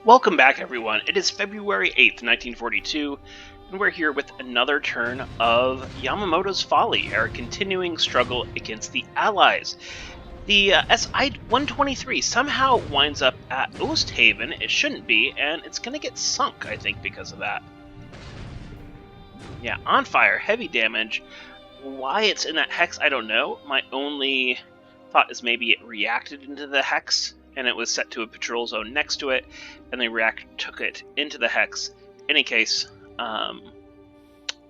Welcome back, everyone. It is February 8th, 1942, and we're here with another turn of Yamamoto's Folly, our continuing struggle against the Allies. The SI-123 somehow winds up at Osthaven. It shouldn't be, and it's going to get sunk, I think, because of that. Yeah, on fire, heavy damage. Why it's in that hex, I don't know. My only thought is maybe it reacted into the hex, and it was set to a patrol zone next to it, and the reactor took it into the hex. In any case,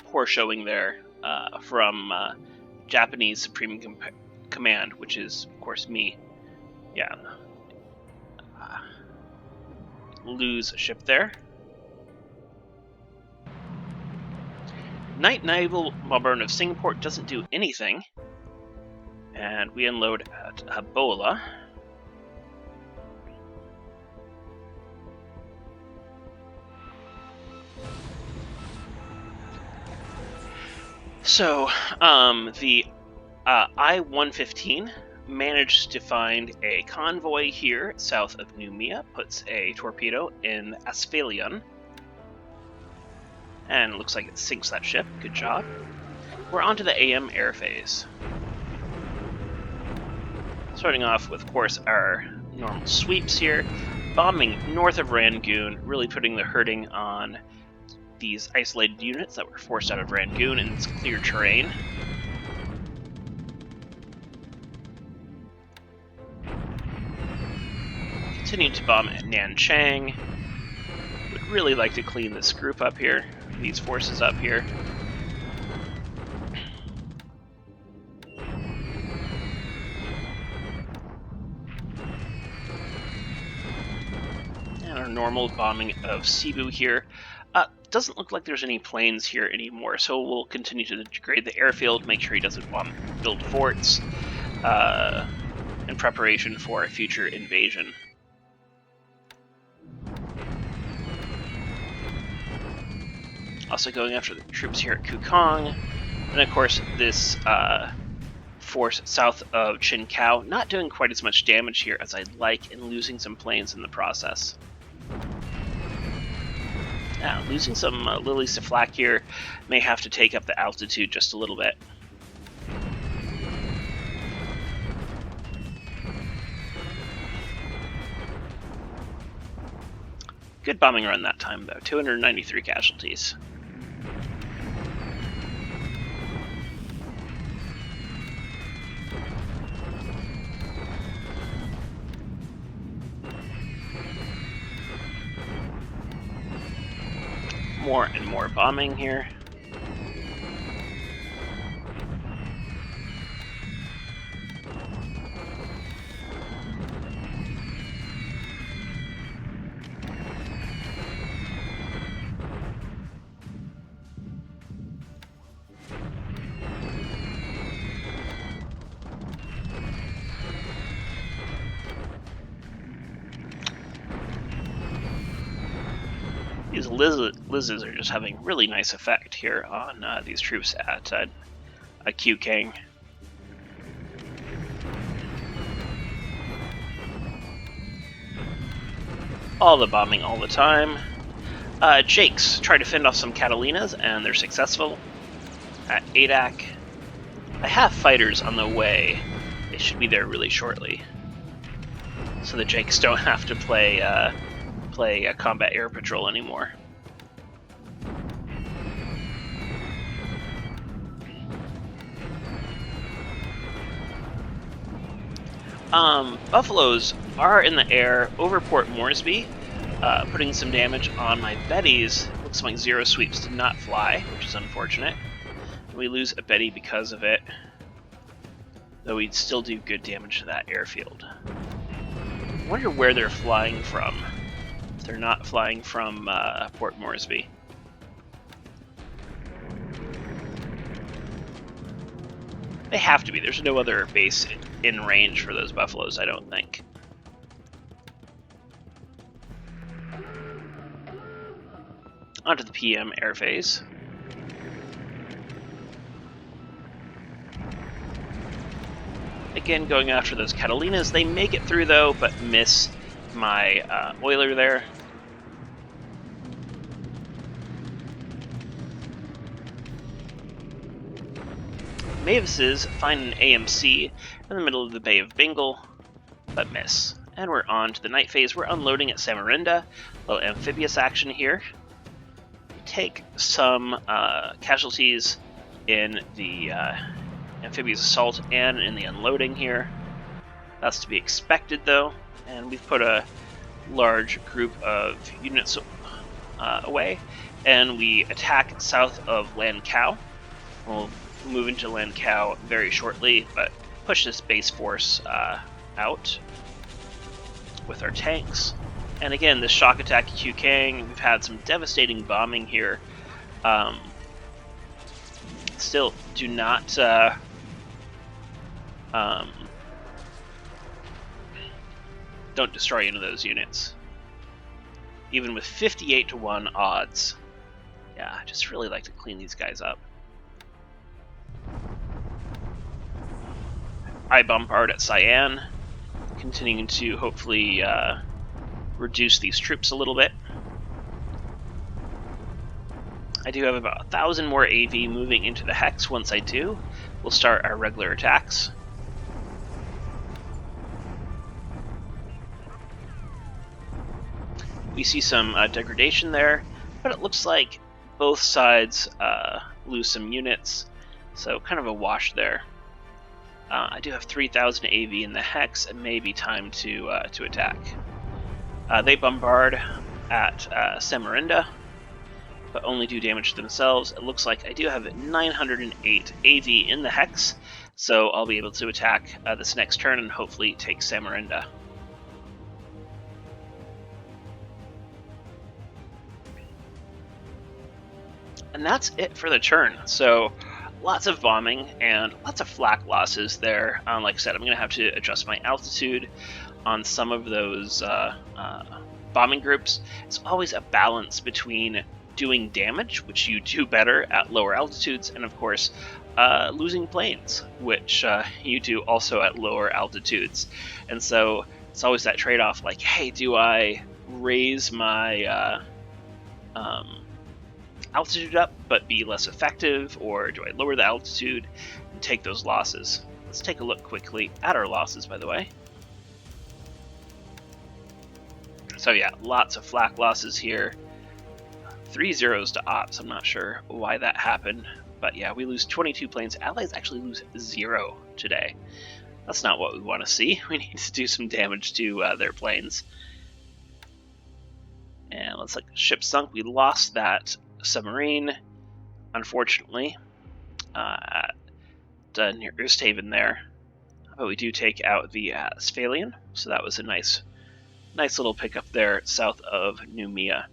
poor showing there from Japanese Supreme Command, which is, of course, me. Yeah. Lose a ship there. Night Naval Bombardment of Singapore doesn't do anything. And we unload at Ebola. So, the I-115 managed to find a convoy here south of Noumea, puts a torpedo in Asphalion, and it looks like it sinks that ship. Good job. We're on to the AM air phase. Starting off with, of course, our normal sweeps here, bombing north of Rangoon, really putting the hurting on these isolated units that were forced out of Rangoon in its clear terrain. Continuing to bomb at Nanchang. Would really like to clean this group up here, these forces up here. And our normal bombing of Cebu here. Doesn't look like there's any planes here anymore, so we'll continue to degrade the airfield, make sure he doesn't build forts in preparation for a future invasion. Also going after the troops here at Kukong, and of course this force south of Chinkau, not doing quite as much damage here as I'd like, and losing some planes in the process. Yeah, losing some lilies to flak here, may have to take up the altitude just a little bit. Good bombing run that time, though. 293 casualties. More and more bombing here. These lizards are just having really nice effect here on these troops at Kukang. All the bombing all the time. Jakes try to fend off some Catalinas, and they're successful. At Adak, I have fighters on the way. They should be there really shortly, so the Jakes don't have to play a combat air patrol anymore. Buffaloes are in the air over Port Moresby, putting some damage on my Bettys. Looks like 0 sweeps did not fly, which is unfortunate. We lose a Betty because of it, though we'd still do good damage to that airfield. I wonder where they're flying from. They're not flying from Port Moresby. They have to be. There's no other base in range for those Buffaloes, I don't think. Onto the PM air phase. Again, going after those Catalinas. They make it through, though, but miss my oiler there. Mavises find an AMC in the middle of the Bay of Bengal, but miss. And we're on to the night phase. We're unloading at Samarinda. A little amphibious action here. We take some casualties in the amphibious assault and in the unloading here. That's to be expected, though. And we've put a large group of units away. And we attack south of Lankow. We'll move into Lankow very shortly, but push this base force out with our tanks. And again, this shock attack at Kang, we've had some devastating bombing here. Still, do not don't destroy any of those units. Even with 58-1 odds. Yeah, I just really like to clean these guys up. I bombard at Cyan, continuing to hopefully reduce these troops a little bit. I do have about 1,000 more AV moving into the Hex. Once I do, we'll start our regular attacks. We see some degradation there, but it looks like both sides lose some units, so kind of a wash there. I do have 3,000 AV in the Hex. It may be time to attack. They bombard at Samarinda, but only do damage to themselves. It looks like I do have 908 AV in the Hex, so I'll be able to attack this next turn and hopefully take Samarinda. And that's it for the turn. So lots of bombing and lots of flak losses there. Like I said, I'm going to have to adjust my altitude on some of those bombing groups. It's always a balance between doing damage, which you do better at lower altitudes, and of course losing planes, which you do also at lower altitudes. And so it's always that trade-off, like, hey, do I raise my altitude up but be less effective, or do I lower the altitude and take those losses? Let's take a look quickly at our losses, by the way. So yeah, lots of flak losses here. 3 zeros to ops. I'm not sure why that happened, but yeah, we lose 22 planes. Allies actually lose 0 today. That's not what we want to see. We need to do some damage to their planes. And let's look. Ship sunk. We lost that submarine, unfortunately, near Oosthaven there. But we do take out the Sphalian, so that was a nice little pickup there south of Noumea.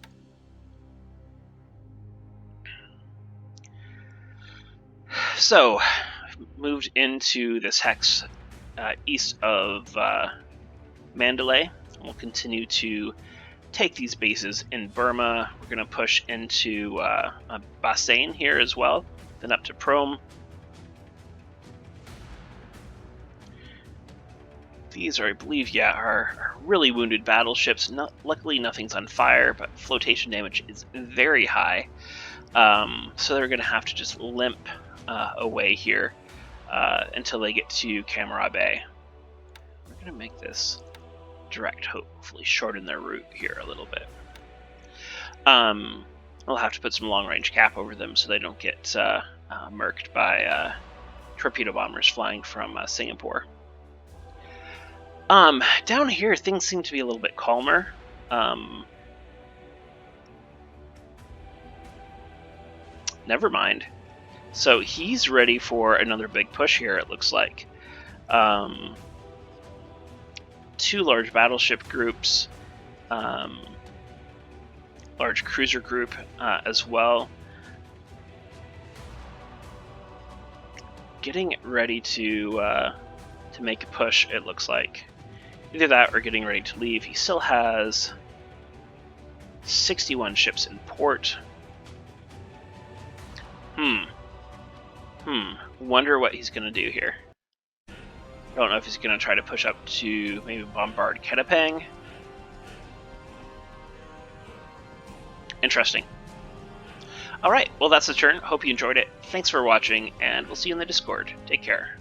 So, moved into this Hex east of Mandalay. We'll continue to take these bases in Burma. We're going to push into Bassein here as well, then up to Prom. These are, I believe, yeah, are really wounded battleships. Luckily, nothing's on fire, but flotation damage is very high. So they're going to have to just limp away here until they get to Camera Bay. We're going to make this direct, hopefully shorten their route here a little bit. We'll have to put some long-range cap over them so they don't get murked by torpedo bombers flying from Singapore. Down here, things seem to be a little bit calmer. Never mind. So he's ready for another big push here, it looks like. 2 large battleship groups, large cruiser group as well. Getting ready to make a push, it looks like. Either that or getting ready to leave. He still has 61 ships in port. Wonder what he's going to do here. I don't know if he's going to try to push up to maybe bombard Ketapang. Interesting. Alright, well that's the turn. Hope you enjoyed it. Thanks for watching, and we'll see you in the Discord. Take care.